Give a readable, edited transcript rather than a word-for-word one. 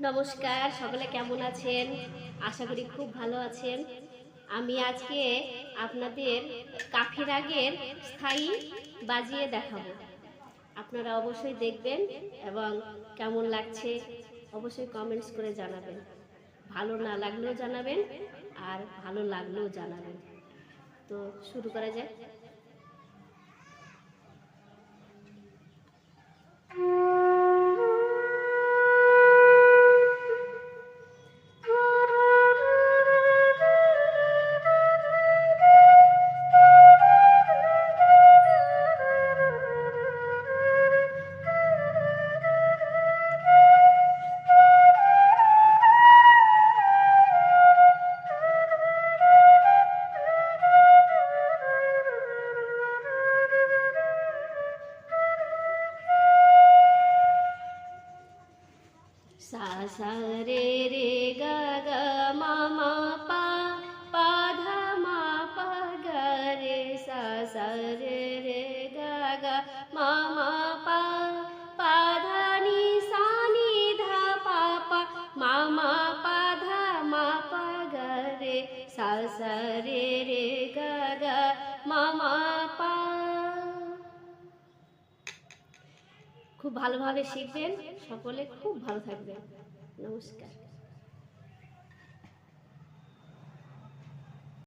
নমস্কার, সকলে কেমন আছেন? আশা করি খুব ভালো আছেন। আমি আজকে আপনাদের কাফি রাগের স্থায়ী বাজিয়ে দেখাবো। আপনারা অবশ্যই দেখবেন এবং কেমন লাগছে অবশ্যই কমেন্টস করে জানাবেন। ভালো না লাগলেও জানাবেন আর ভালো লাগলেও জানাবেন। তো শুরু করা যাক। सा सा रे रे गा गा मा मा पा पा धा मा पा गा रे सा सा रे रे गा गा मा मा पा पा धा नि सा नि धा पा पा मा मा पा धा मा पा गा रे सा सा रे रे गा गा मा मा पा। খুব ভালোভাবে শিখবেন, সকলে খুব ভালো থাকবেন। নমস্কার।